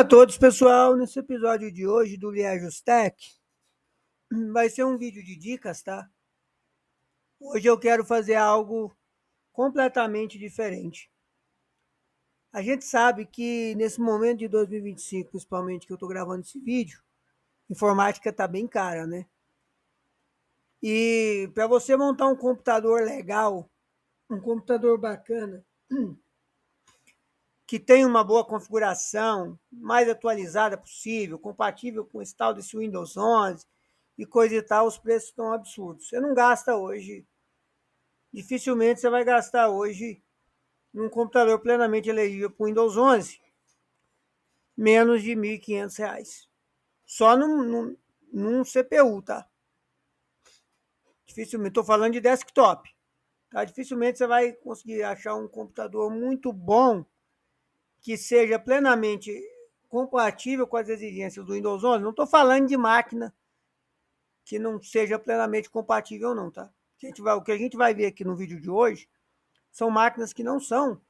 todos, pessoal. Nesse episódio de hoje do Liajustec, vai ser um vídeo de dicas, tá? Hoje eu quero fazer algo completamente diferente. A gente sabe que nesse momento de 2025, principalmente que eu tô gravando esse vídeo, informática tá bem cara, né? E para você montar um computador legal, um computador bacana, que tenha uma boa configuração, mais atualizada possível, compatível com o instalo desse Windows 11 e coisa e tal, os preços estão absurdos. Você não gasta hoje, dificilmente você vai gastar hoje num computador plenamente elegível para o Windows 11 menos de R$ 1.500. Só num CPU, tá? Dificilmente, estou falando de desktop. Tá? Dificilmente você vai conseguir achar um computador muito bom que seja plenamente compatível com as exigências do Windows 11. Não estou falando de máquina que não seja plenamente compatível, não, tá? O que a gente vai ver aqui no vídeo de hoje são máquinas que não são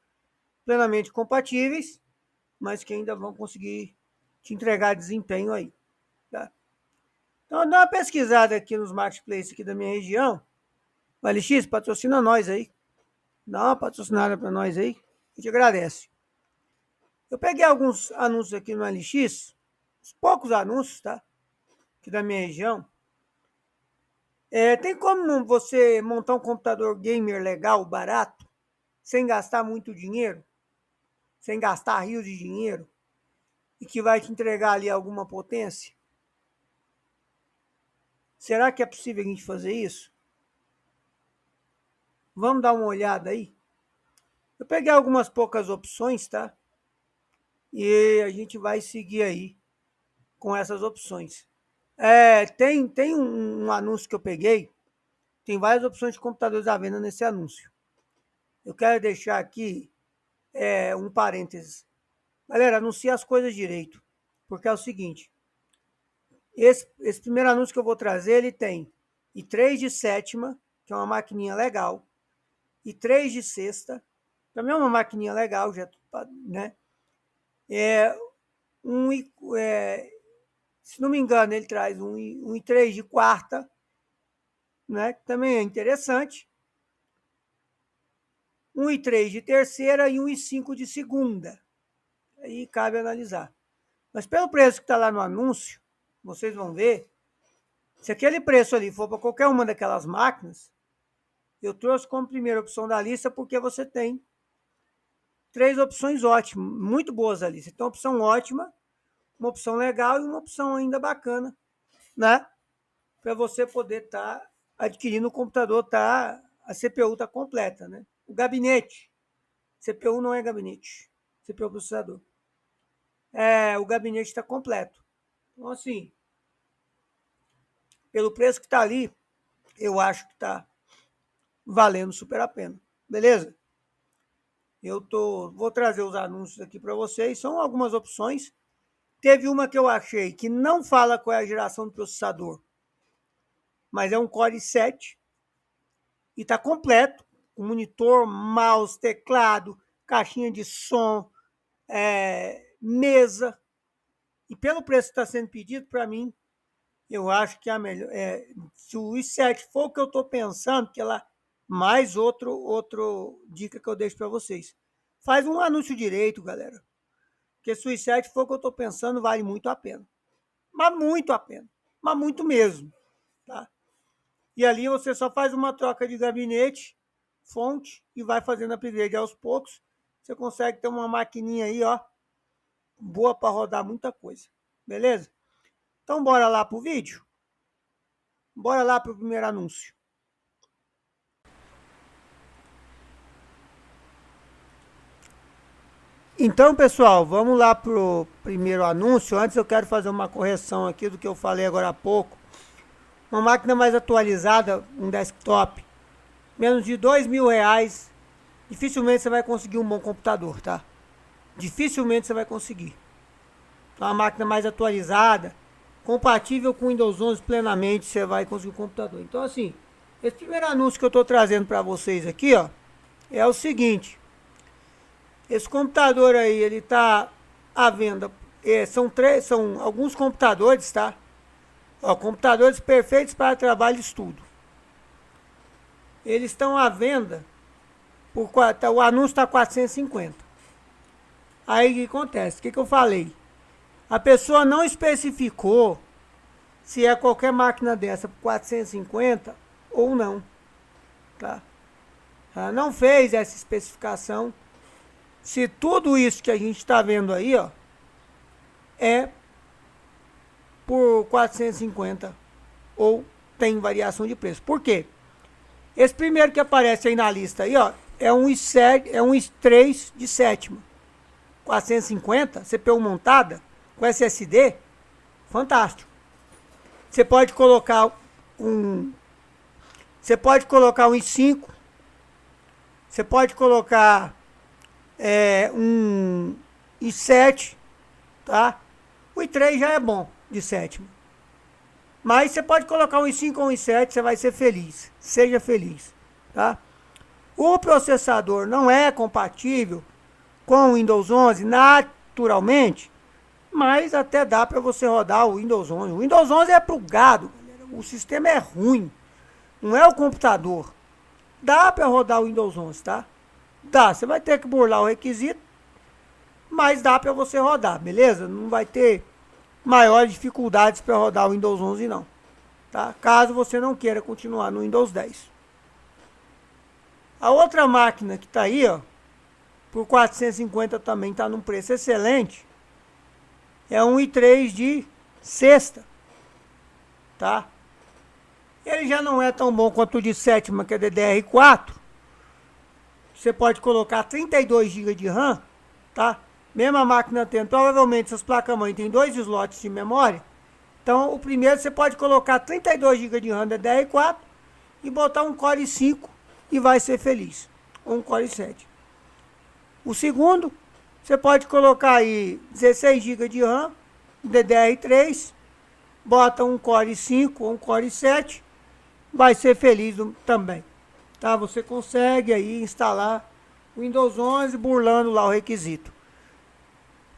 plenamente compatíveis, mas que ainda vão conseguir te entregar desempenho aí, tá? Então, dá uma pesquisada aqui nos marketplaces aqui da minha região. O LX patrocina nós aí. Dá uma patrocinada para nós aí. A gente agradece. Eu peguei alguns anúncios aqui no LX, poucos anúncios, tá? Aqui da minha região. Tem como você montar um computador gamer legal, barato, sem gastar muito dinheiro, sem gastar rios de dinheiro, e que vai te entregar ali alguma potência? Será que é possível a gente fazer isso? Vamos dar uma olhada aí? Eu peguei algumas poucas opções, tá? E a gente vai seguir aí com essas opções. Tem um anúncio que eu peguei, tem várias opções de computadores à venda nesse anúncio. Eu quero deixar aqui um parênteses. Galera, anuncia as coisas direito, porque é o seguinte, esse primeiro anúncio que eu vou trazer, ele tem i3 de sétima, que é uma maquininha legal, i3 de sexta, também é uma maquininha legal, já, né? Um, se não me engano, ele traz um i3 de quarta, né? Que também é interessante. Um i3 de terceira e um i5 de segunda. Aí cabe analisar. Mas pelo preço que está lá no anúncio, vocês vão ver, se aquele preço ali for para qualquer uma daquelas máquinas, eu trouxe como primeira opção da lista porque você tem 3 opções ótimas, muito boas ali. Você tem uma opção ótima, uma opção legal e uma opção ainda bacana, né? Para você poder estar adquirindo o computador, a CPU está completa, né? O gabinete, CPU não é gabinete, CPU é processador. O gabinete está completo. Então, assim, pelo preço que está ali, eu acho que está valendo super a pena. Beleza? Vou trazer os anúncios aqui para vocês. São algumas opções. Teve uma que eu achei que não fala qual é a geração do processador, mas é um Core i7 e está completo, com monitor, mouse, teclado, caixinha de som, mesa. E pelo preço que está sendo pedido, para mim, eu acho que é a melhor. Se o i7 for o que eu estou pensando, que ela mais outro dica que eu deixo para vocês. Faz um anúncio direito, galera. Porque se o i7 for o que eu estou pensando, vale muito a pena. Mas muito a pena. Mas muito mesmo. Tá? E ali você só faz uma troca de gabinete, fonte, e vai fazendo upgrade aos poucos. Você consegue ter uma maquininha aí, ó, boa para rodar muita coisa. Beleza? Então bora lá pro vídeo? Bora lá pro primeiro anúncio. Então, pessoal, vamos lá pro primeiro anúncio. Antes eu quero fazer uma correção aqui do que eu falei agora há pouco. Uma máquina mais atualizada, um desktop, menos de R$ 2.000, dificilmente você vai conseguir um bom computador, tá? Dificilmente você vai conseguir. Uma máquina mais atualizada, compatível com o Windows 11 plenamente, você vai conseguir um computador. Então, assim, esse primeiro anúncio que eu estou trazendo para vocês aqui, ó, é o seguinte. Esse computador aí, ele tá à venda. são alguns computadores, tá? Ó, computadores perfeitos para trabalho e estudo. Eles estão à venda o anúncio está 450. Aí o que acontece? O que eu falei? A pessoa não especificou se é qualquer máquina dessa por 450 ou não, tá? Ela não fez essa especificação. Se tudo isso que a gente está vendo aí, ó, é por 450 ou tem variação de preço. Por quê? Esse primeiro que aparece aí na lista aí, ó, é um i3 de sétima. 450, CPU montada, com SSD, fantástico. Você pode colocar um i5, você pode colocar um i7, tá? O i3 já é bom, de sétima. Mas você pode colocar um i5 ou um i7, você vai ser feliz. Seja feliz, tá? O processador não é compatível com o Windows 11 naturalmente, mas até dá para você rodar o Windows 11. O Windows 11 é pro gado, galera. O sistema é ruim, não é o computador. Dá para rodar o Windows 11, tá? Dá, você vai ter que burlar o requisito, mas dá para você rodar, beleza? Não vai ter maiores dificuldades para rodar o Windows 11 não, tá? Caso você não queira continuar no Windows 10. A outra máquina que está aí, ó, por 450 também está num preço excelente, é um i3 de sexta, tá? Ele já não é tão bom quanto o de sétima, que é DDR4. Você pode colocar 32 GB de RAM, tá? Mesmo a máquina tendo, provavelmente essas placas-mãe tem 2 slots de memória. Então, o primeiro você pode colocar 32 GB de RAM DDR4 e botar um Core i5 e vai ser feliz. Ou um Core i7. O segundo, você pode colocar aí 16 GB de RAM, DDR3, bota um Core i5 ou um Core i7, vai ser feliz também. Tá? Você consegue aí instalar o Windows 11 burlando lá o requisito.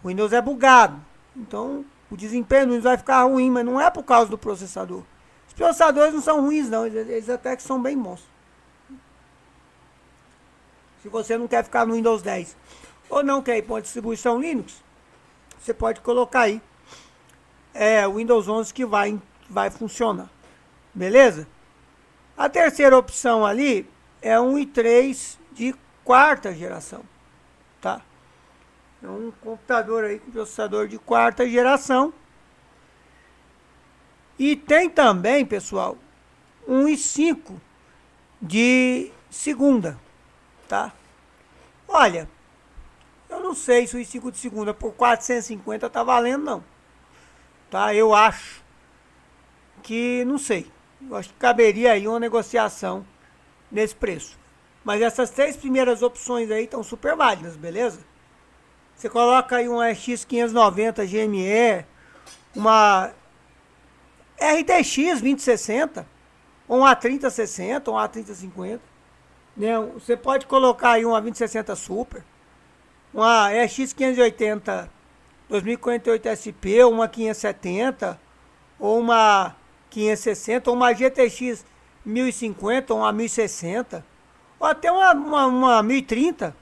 O Windows é bugado, então o desempenho do Windows vai ficar ruim, mas não é por causa do processador. Os processadores não são ruins não, eles até que são bem bons. Se você não quer ficar no Windows 10 ou não quer ir para uma distribuição Linux, você pode colocar aí o Windows 11 que vai funcionar. Beleza? A terceira opção ali é um i3 de quarta geração, tá? É um computador aí com processador de quarta geração. E tem também, pessoal, um i5 de segunda, tá? Olha, eu não sei se o i5 de segunda por 450 tá valendo não, tá? Eu acho que, não sei, eu acho que caberia aí uma negociação nesse preço. Mas essas três primeiras opções aí estão super válidas, beleza? Você coloca aí uma RX 590 GME, uma RTX 2060, ou uma 3060, ou uma 3050. Né? Você pode colocar aí uma 2060 Super, uma RX 580 2048 SP, ou uma 570, ou uma 560, ou uma GTX 1050, ou uma 1060, ou até uma 1030.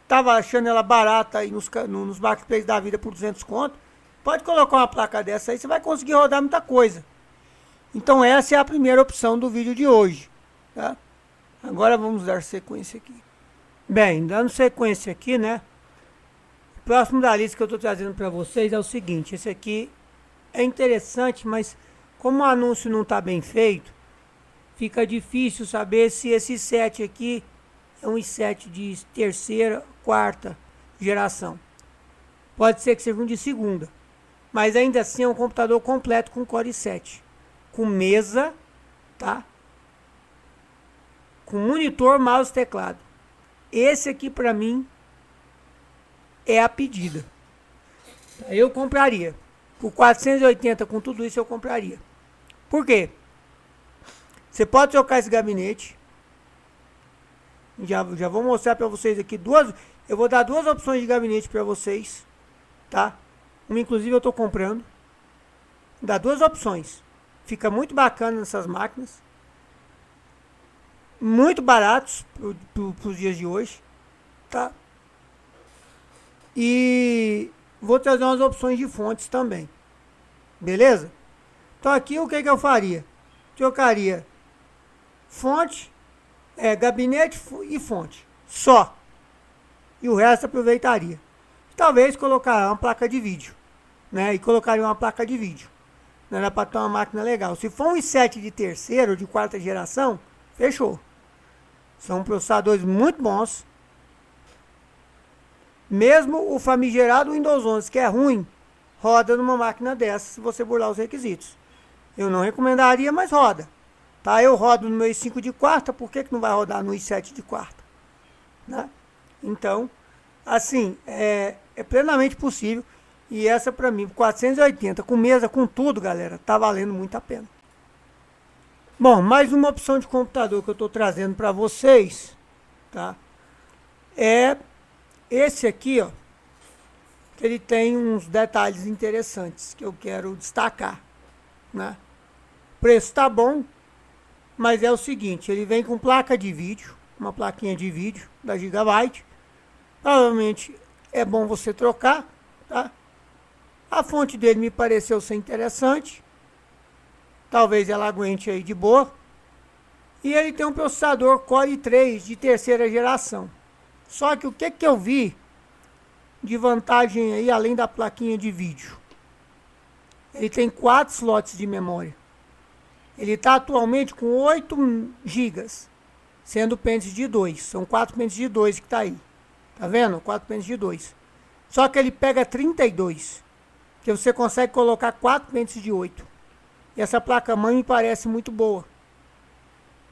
Tava achando ela barata aí nos marketplaces da vida por 200 conto. Pode colocar uma placa dessa aí, você vai conseguir rodar muita coisa. Então essa é a primeira opção do vídeo de hoje, tá? Agora vamos dar sequência aqui. Bem, dando sequência aqui, né? O próximo da lista que eu estou trazendo para vocês é o seguinte. Esse aqui é interessante, mas como o anúncio não está bem feito, fica difícil saber se esse i7 aqui é um i7 de terceira, quarta geração. Pode ser que seja um de segunda. Mas ainda assim é um computador completo com Core i7. Com mesa, tá? Com monitor, mouse e teclado. Esse aqui pra mim é a pedida. Eu compraria. Por 480 com tudo isso eu compraria. Por quê? Você pode trocar esse gabinete. Já vou mostrar para vocês aqui eu vou dar duas opções de gabinete para vocês, tá? inclusive eu estou comprando. Dá duas opções. Fica muito bacana nessas máquinas. Muito baratos para os dias de hoje. Tá? E vou trazer umas opções de fontes também. Beleza? Então aqui o que eu faria? Trocaria fonte, gabinete e fonte. Só. E o resto aproveitaria. Talvez colocar uma placa de vídeo. Né? E colocaria uma placa de vídeo. Não era para ter uma máquina legal. Se for um i7 de terceira ou de quarta geração, fechou. São processadores muito bons. Mesmo o famigerado Windows 11, que é ruim, roda numa máquina dessa se você burlar os requisitos. Eu não recomendaria, mas roda. Tá? Eu rodo no meu i5 de quarta, por que não vai rodar no i7 de quarta? Né? Então, assim, é plenamente possível. E essa pra mim, 480, com mesa, com tudo, galera, tá valendo muito a pena. Bom, mais uma opção de computador que eu tô trazendo pra vocês, tá? É esse aqui, ó. Ele tem uns detalhes interessantes que eu quero destacar, né? O preço tá bom, mas é o seguinte, ele vem com placa de vídeo, uma plaquinha de vídeo da Gigabyte. Provavelmente é bom você trocar, tá? A fonte dele me pareceu ser interessante. Talvez ela aguente aí de boa. E ele tem um processador Core i3 de terceira geração. Só que o que eu vi de vantagem aí, além da plaquinha de vídeo? Ele tem 4 slots de memória. Ele está atualmente com 8 GB, sendo pentes de 2. São 4 pentes de 2 que está aí. Tá vendo? 4 pentes de 2. Só que ele pega 32. Que você consegue colocar 4 pentes de 8. E essa placa-mãe me parece muito boa.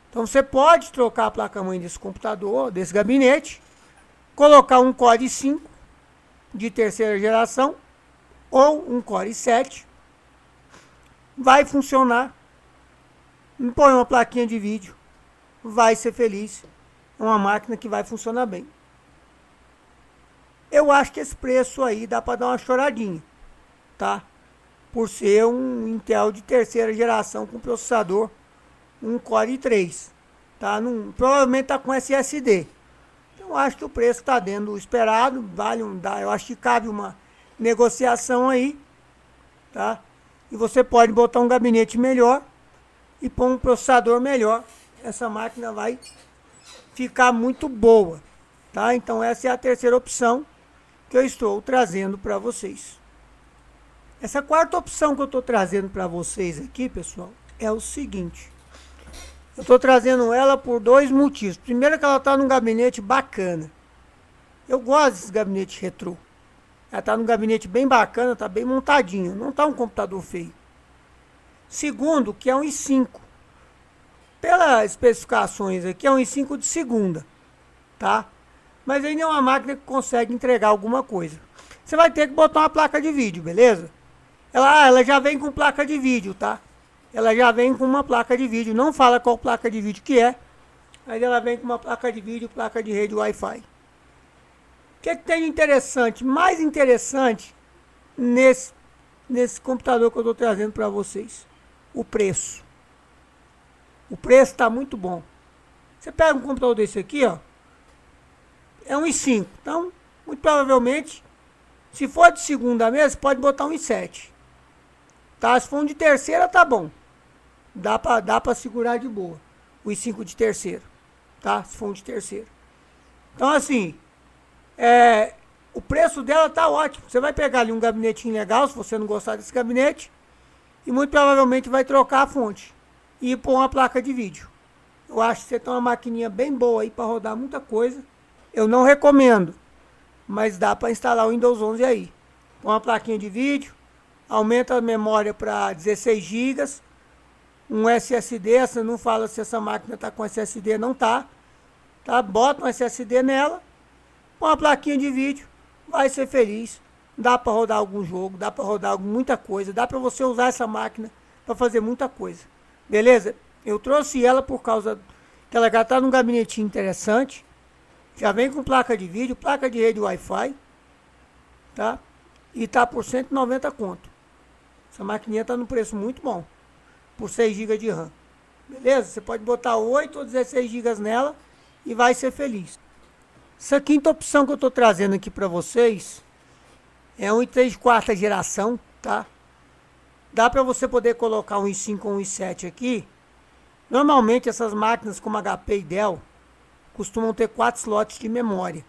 Então você pode trocar a placa-mãe desse computador, desse gabinete, colocar um Core i5 de terceira geração ou um Core i7. Vai funcionar. Põe uma plaquinha de vídeo. Vai ser feliz. É uma máquina que vai funcionar bem. Eu acho que esse preço aí dá para dar uma choradinha. Tá? Por ser um Intel de terceira geração com processador, um Core i3, tá? Provavelmente está com SSD. Então acho que o preço está dentro do esperado, eu acho que cabe uma negociação aí, tá? E você pode botar um gabinete melhor e pôr um processador melhor. Essa máquina vai ficar muito boa, tá? Então essa é a terceira opção que eu estou trazendo para vocês. Essa quarta opção que eu estou trazendo para vocês aqui, pessoal, é o seguinte. Eu estou trazendo ela por dois motivos. Primeiro que ela está num gabinete bacana. Eu gosto desse gabinete retrô. Ela está num gabinete bem bacana, está bem montadinho. Não está um computador feio. Segundo, que é um i5. Pelas especificações aqui, é um i5 de segunda. Tá? Mas ainda é uma máquina que consegue entregar alguma coisa. Você vai ter que botar uma placa de vídeo, beleza? Ela já vem com placa de vídeo, tá? Ela já vem com uma placa de vídeo. Não fala qual placa de vídeo que é. Mas ela vem com uma placa de vídeo, placa de rede Wi-Fi. O que tem de interessante? Mais interessante nesse computador que eu estou trazendo para vocês. O preço. O preço está muito bom. Você pega um computador desse aqui, ó. É um i5. Então, muito provavelmente, se for de segunda mesmo, pode botar um i7. Tá? Se for um de terceira, tá bom. Dá pra segurar de boa. O i5 de terceira. Tá? Se for um de terceira. Então, assim, o preço dela tá ótimo. Você vai pegar ali um gabinetinho legal, se você não gostar desse gabinete. E muito provavelmente vai trocar a fonte. E pôr uma placa de vídeo. Eu acho que você tem uma maquininha bem boa aí para rodar muita coisa. Eu não recomendo. Mas dá para instalar o Windows 11 aí. Põe uma plaquinha de vídeo. Aumenta a memória para 16 GB. Um SSD. Você não fala se essa máquina está com SSD. Não tá. Bota um SSD nela. Põe uma plaquinha de vídeo. Vai ser feliz. Dá para rodar algum jogo. Dá para rodar muita coisa. Dá para você usar essa máquina para fazer muita coisa. Beleza? Eu trouxe ela por causa que ela já está num gabinetinho interessante. Já vem com placa de vídeo, placa de rede Wi-Fi. Tá? e tá por 190 conto. Essa maquininha tá num preço muito bom, por 6 GB de RAM. Beleza? Você pode botar 8 ou 16 GB nela e vai ser feliz. Essa quinta opção que eu estou trazendo aqui para vocês é um i3 de quarta geração, tá? Dá para você poder colocar um i5 ou um i7 aqui. Normalmente essas máquinas como HP e Dell costumam ter 4 slots de memória.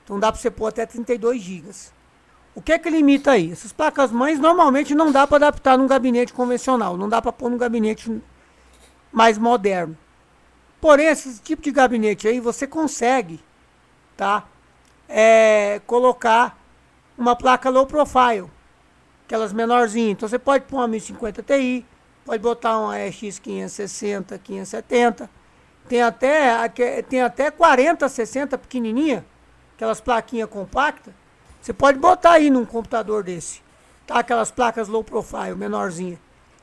Então dá para você pôr até 32 GB. O que é que limita aí? Essas placas-mães normalmente não dá para adaptar num gabinete convencional. Não dá para pôr num gabinete mais moderno. Porém, esse tipo de gabinete aí você consegue, tá? Colocar uma placa low profile, aquelas menorzinhas. Então você pode pôr uma 1050 Ti, pode botar uma RX 560, 570. Tem até 4060 pequenininha, aquelas plaquinhas compactas. Você pode botar aí num computador desse, tá? Aquelas placas low profile, menorzinha,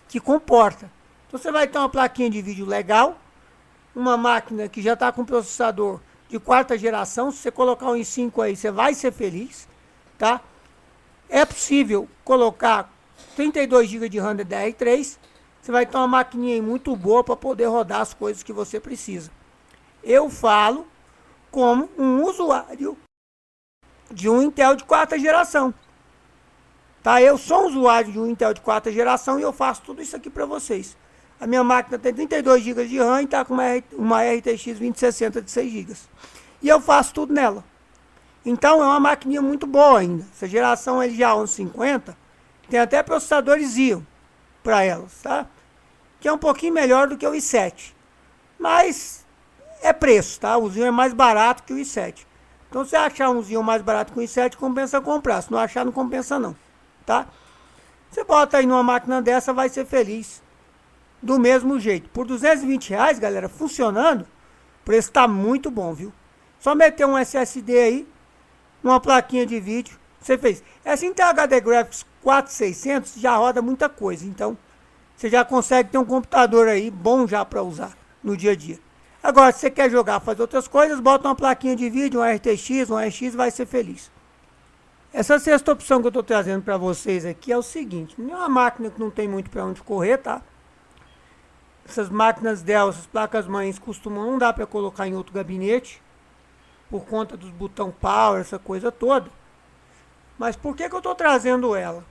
que comporta. Então você vai ter uma plaquinha de vídeo legal, uma máquina que já está com processador de quarta geração. Se você colocar um i5 aí, você vai ser feliz, tá? É possível colocar 32 GB de RAM DDR3. Você vai ter uma maquininha aí muito boa para poder rodar as coisas que você precisa. Eu falo como um usuário de um Intel de quarta geração, tá? Eu sou um usuário de um Intel de quarta geração e eu faço tudo isso aqui para vocês. A minha máquina tem 32 GB de RAM e está com uma RTX 2060 de 6 GB. E eu faço tudo nela. Então é uma maquininha muito boa ainda. Essa geração LGA 1150 tem até processadores Xeon para elas, tá? Que é um pouquinho melhor do que o i7. Mas é preço, tá? O Xeon é mais barato que o i7. Então se achar um Xeon mais barato que o i7, compensa comprar. Se não achar, não compensa não, tá? Você bota aí numa máquina dessa, vai ser feliz. Do mesmo jeito. Por R$220, galera, funcionando, o preço está muito bom, viu? Só meter um SSD aí, uma plaquinha de vídeo, você fez. Essa Intel HD Graphics 4600 já roda muita coisa, então você já consegue ter um computador aí bom já para usar no dia a dia. Agora, se você quer jogar, fazer outras coisas, bota uma plaquinha de vídeo, um RTX, um RX, vai ser feliz. Essa sexta opção que eu estou trazendo para vocês aqui é o seguinte. Não é uma máquina que não tem muito para onde correr, tá? Essas máquinas Dell, essas placas-mães costumam não dar para colocar em outro gabinete por conta dos botão power, essa coisa toda. Mas por que eu estou trazendo ela?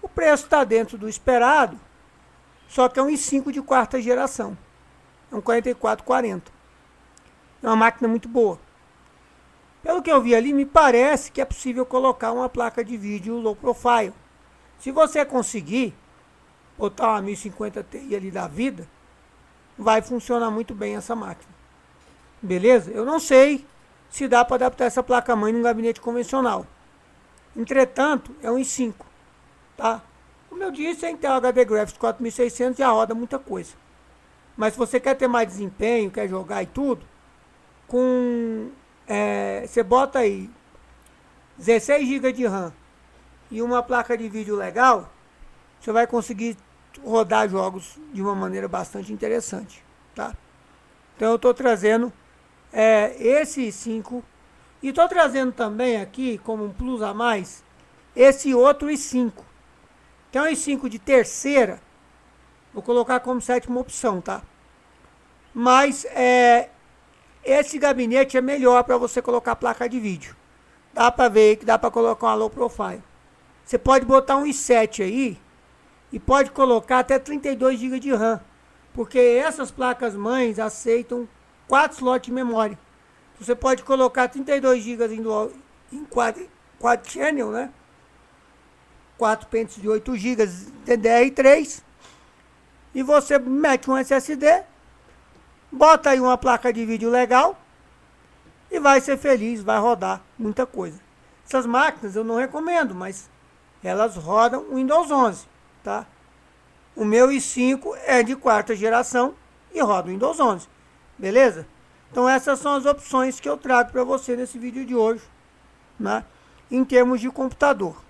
O preço está dentro do esperado, só que é um i5 de quarta geração. É um 4440. É uma máquina muito boa. Pelo que eu vi ali, me parece que é possível colocar uma placa de vídeo low profile. Se você conseguir botar uma 1050 Ti ali da vida, vai funcionar muito bem essa máquina. Beleza? Eu não sei se dá para adaptar essa placa-mãe num gabinete convencional. Entretanto, é um i5, tá? Como eu disse, a Intel HD Graphics 4600 já roda muita coisa. Mas se você quer ter mais desempenho, quer jogar e tudo, você bota aí 16 GB de RAM e uma placa de vídeo legal, você vai conseguir rodar jogos de uma maneira bastante interessante, tá? Então eu estou trazendo esse i5 e estou trazendo também aqui como um plus a mais esse outro i5, que é um i5 de terceira. Vou colocar como sétima opção, tá? Mas esse gabinete é melhor para você colocar placa de vídeo. Dá para ver que dá para colocar uma low profile. Você pode botar um i7 aí e pode colocar até 32 GB de RAM, porque essas placas-mães aceitam 4 slots de memória. Você pode colocar 32 GB em quad channel, né? 4 pentes de 8 GB DDR3. E você mete um SSD, bota aí uma placa de vídeo legal e vai ser feliz, vai rodar muita coisa. Essas máquinas eu não recomendo, mas elas rodam o Windows 11, tá? O meu i5 é de quarta geração e roda o Windows 11, beleza? Então essas são as opções que eu trago para você nesse vídeo de hoje, né? Em termos de computador.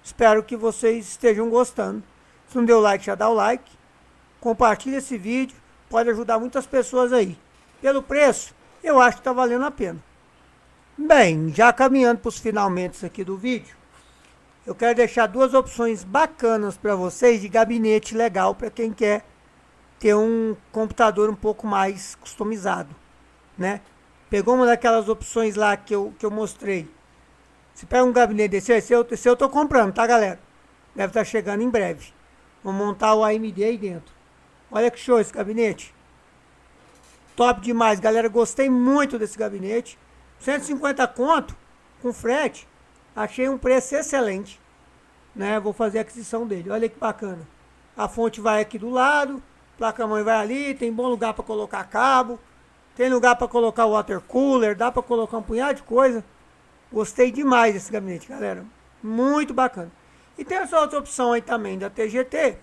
Espero que vocês estejam gostando. Se não deu like, já dá o like. Compartilha esse vídeo. Pode ajudar muitas pessoas aí. Pelo preço, eu acho que está valendo a pena. Bem, já caminhando para os finalmente aqui do vídeo. eu quero deixar duas opções bacanas para vocês de gabinete legal para quem quer ter um computador um pouco mais customizado, né? Pegou uma daquelas opções lá que eu mostrei. Se pega um gabinete desse, esse eu tô comprando, tá, galera? Deve estar chegando em breve. Vou montar o AMD aí dentro. Olha que show esse gabinete. Top demais, galera. Gostei muito desse gabinete. 150 conto com frete. Achei um preço excelente, né? Vou fazer a aquisição dele. Olha que bacana. A fonte vai aqui do lado, placa-mãe vai ali, tem bom lugar para colocar cabo, tem lugar para colocar water cooler, dá para colocar um punhado de coisa. Gostei demais desse gabinete, galera. Muito bacana. E tem essa outra opção aí também da TGT,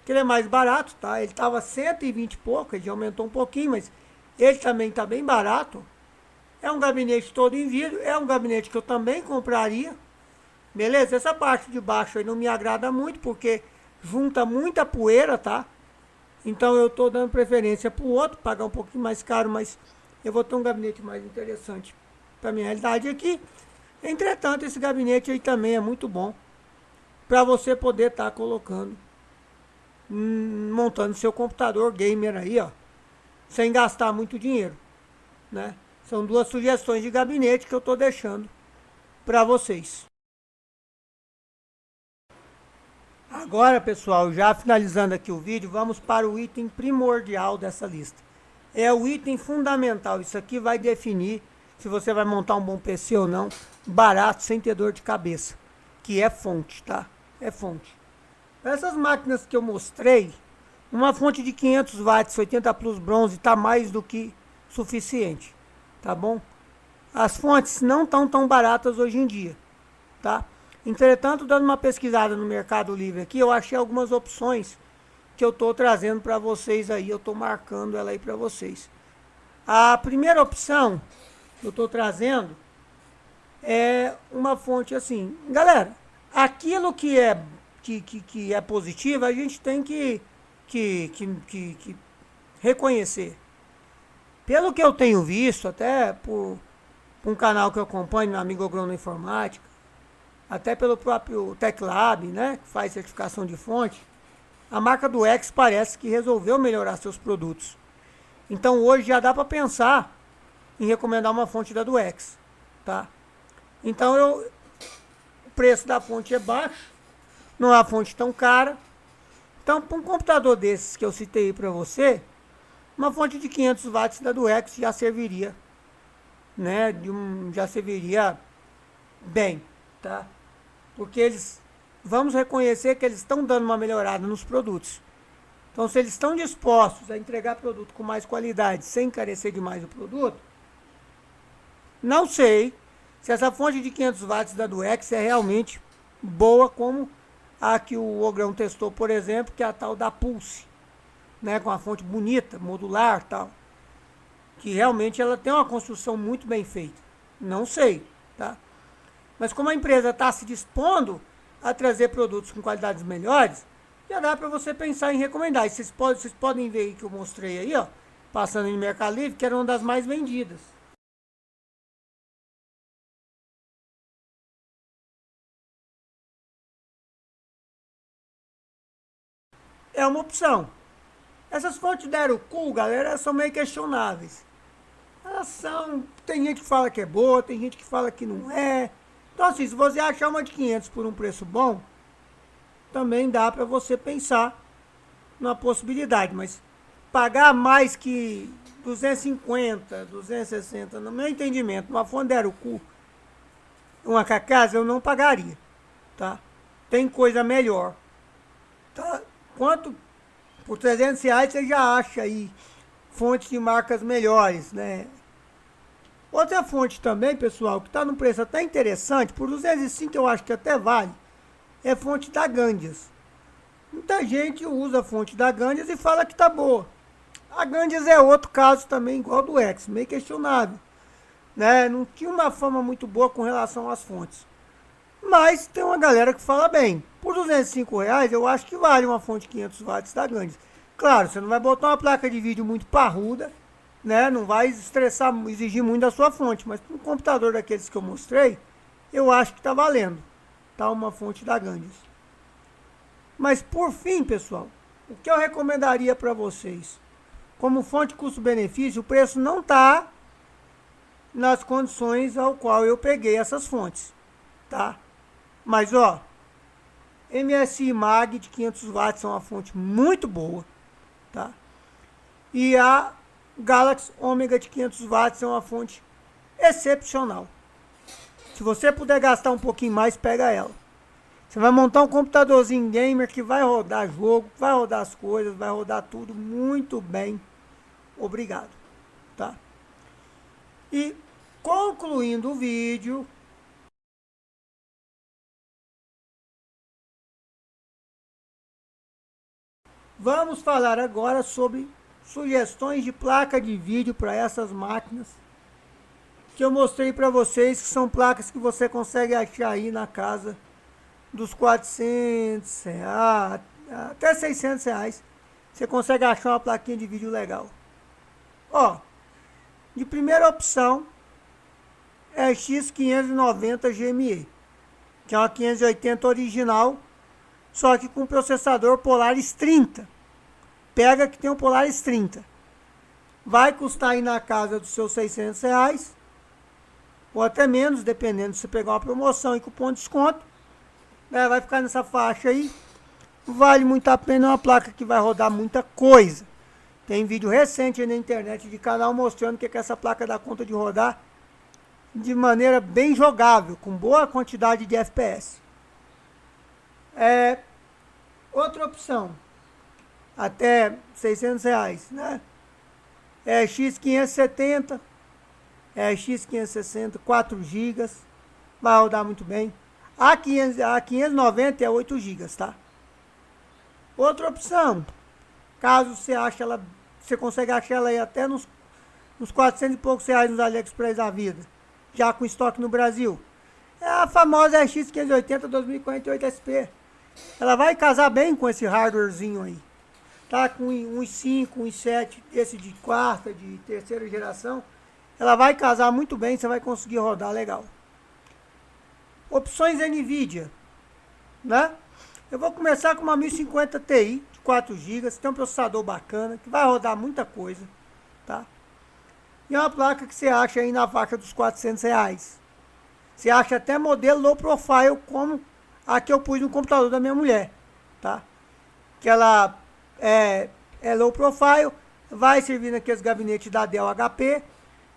que ele é mais barato, tá? Ele tava 120 e pouco, ele já aumentou um pouquinho, mas ele também tá bem barato. É um gabinete todo em vidro, é um gabinete que eu também compraria. Beleza? Essa parte de baixo aí não me agrada muito, porque junta muita poeira, tá? Então eu tô dando preferência pro outro, pagar um pouquinho mais caro, mas eu vou ter um gabinete mais interessante pra minha realidade aqui. Entretanto, esse gabinete aí também é muito bom para você poder estar colocando, montando seu computador gamer aí, ó, sem gastar muito dinheiro, né? São duas sugestões de gabinete que eu estou deixando para vocês. Agora, pessoal, já finalizando aqui o vídeo, vamos para o item primordial dessa lista. É o item fundamental. Isso aqui vai definir se você vai montar um bom PC ou não, barato, sem ter dor de cabeça, que é fonte, tá? É fonte. Essas máquinas que eu mostrei, uma fonte de 500 watts, 80 plus bronze, tá mais do que suficiente, tá bom? As fontes não estão tão baratas hoje em dia, tá? Entretanto, dando uma pesquisada no Mercado Livre aqui, eu achei algumas opções que eu tô trazendo para vocês aí, eu tô marcando ela aí para vocês. A primeira opção que eu tô trazendo é uma fonte assim, galera, aquilo que é positivo, a gente tem que reconhecer. Pelo que eu tenho visto, até por um canal que eu acompanho, meu amigo Agrônomo Informática, até pelo próprio TecLab, né, que faz certificação de fonte, a marca do X parece que resolveu melhorar seus produtos. Então hoje já dá para pensar em recomendar uma fonte da do X, tá? Então o preço da fonte é baixo, não é uma fonte tão cara. Então, para um computador desses que eu citei para você, uma fonte de 500 watts da do X já serviria, né? Já serviria bem, tá? Porque vamos reconhecer que eles estão dando uma melhorada nos produtos. Então, se eles estão dispostos a entregar produto com mais qualidade, sem encarecer demais o produto, não sei se essa fonte de 500 watts da do X é realmente boa como a que o Ogrão testou, por exemplo, que é a tal da Pulse, né, com uma fonte bonita, modular, tal, que realmente ela tem uma construção muito bem feita. Não sei, tá? Mas como a empresa está se dispondo a trazer produtos com qualidades melhores, já dá para você pensar em recomendar. E vocês podem ver aí que eu mostrei aí, ó, passando no Mercado Livre, que era uma das mais vendidas. É uma opção. Essas fontes da Aerocool, galera, são meio questionáveis. Elas são... Tem gente que fala que é boa, tem gente que fala que não é. Então, assim, se você achar uma de 500 por um preço bom, também dá para você pensar na possibilidade. Mas pagar mais que 250, 260, no meu entendimento, uma fonte da Aerocool, uma Kakasa, eu não pagaria, tá? Tem coisa melhor, tá? Quanto por 300 reais você já acha aí fontes de marcas melhores, né? Outra fonte também, pessoal, que está num preço até interessante, por 205 eu acho que até vale, é fonte da Gandias. Muita gente usa a fonte da Gandias e fala que tá boa. A Gandias é outro caso também, igual do X, meio questionável, né? Não tinha uma fama muito boa com relação às fontes. Mas tem uma galera que fala bem. Por 205 reais, eu acho que vale uma fonte 500 watts da Gandias. Claro, você não vai botar uma placa de vídeo muito parruda, né? Não vai estressar, exigir muito da sua fonte. Mas para um computador daqueles que eu mostrei, eu acho que está valendo, tá? Uma fonte da Gandius. Mas por fim, pessoal, o que eu recomendaria para vocês? Como fonte custo-benefício, o preço não tá nas condições ao qual eu peguei essas fontes, tá? Mas ó, MSI Mag de 500 watts é uma fonte muito boa, tá? E a Galaxy Omega de 500 watts é uma fonte excepcional. Se você puder gastar um pouquinho mais, pega ela. Você vai montar um computadorzinho gamer que vai rodar jogo, vai rodar as coisas, vai rodar tudo muito bem. Obrigado, tá? E concluindo o vídeo, vamos falar agora sobre sugestões de placa de vídeo para essas máquinas que eu mostrei para vocês, que são placas que você consegue achar aí na casa dos 400 reais, até 600 reais. Você consegue achar uma plaquinha de vídeo legal. Ó, de primeira opção é a X590 GME, que é uma 580 original, só que com processador Polaris 30. Pega que tem um Polaris 30. Vai custar aí na casa dos seus 600 reais, ou até menos, dependendo se você pegar uma promoção e cupom de desconto. Vai ficar nessa faixa aí. Vale muito a pena, é uma placa que vai rodar muita coisa. Tem vídeo recente aí na internet de canal mostrando que essa placa dá conta de rodar de maneira bem jogável, com boa quantidade de FPS. Outra opção, até 600 reais, né? É X570, X560, 4 GB, vai rodar muito bem. A 590 é 8 GB, tá? Outra opção, caso você ache ela, você consegue achar ela aí até nos 400 e poucos reais nos AliExpress da vida, já com estoque no Brasil. É a famosa X580 2048 SP. Ela vai casar bem com esse hardwarezinho aí. Tá com uns 5, uns 7, esse de quarta, de terceira geração. Ela vai casar muito bem, você vai conseguir rodar legal. Opções NVIDIA, né? Eu vou começar com uma 1050 Ti de 4 GB, tem um processador bacana, que vai rodar muita coisa, tá? E é uma placa que você acha aí na faixa dos 400 reais. Você acha até modelo low profile, como a que eu pus no computador da minha mulher, tá? Que ela é low profile, vai servir naqueles gabinetes da Dell HP,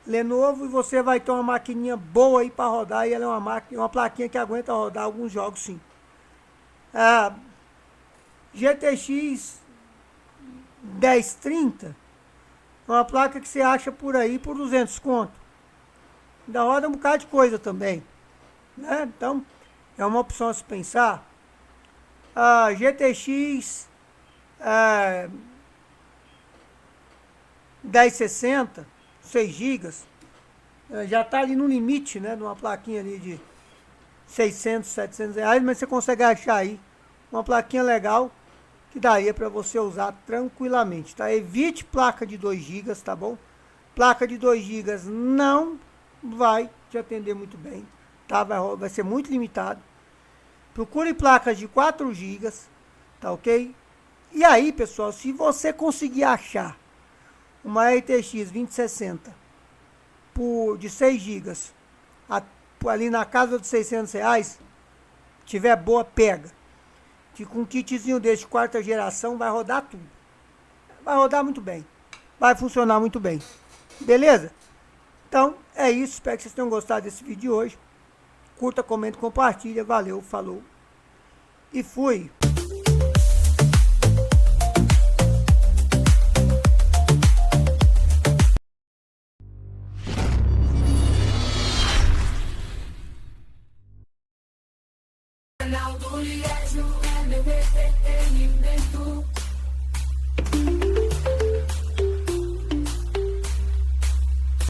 Lenovo, e você vai ter uma maquininha boa aí para rodar, e ela é uma plaquinha que aguenta rodar alguns jogos sim. A GTX 1030 é uma placa que você acha por aí por 200 conto. Ainda roda um bocado de coisa também, né? Então é uma opção a se pensar. A GTX 1060, 6 GB, já está ali no limite, né? Numa plaquinha ali de 600, 700 reais, mas você consegue achar aí uma plaquinha legal que daria para você usar tranquilamente, tá? Evite placa de 2 GB, tá bom? Placa de 2 GB não vai te atender muito bem, tá? Vai ser muito limitado. Procure placas de 4 GB, tá ok? E aí, pessoal, se você conseguir achar uma RTX 2060 de 6 GB ali na casa dos 600 reais, tiver boa, pega. Que com um kitzinho desse de quarta geração vai rodar tudo. Vai rodar muito bem. Vai funcionar muito bem. Beleza? Então, é isso. Espero que vocês tenham gostado desse vídeo de hoje. Curta, comenta, compartilha. Valeu, falou. E fui.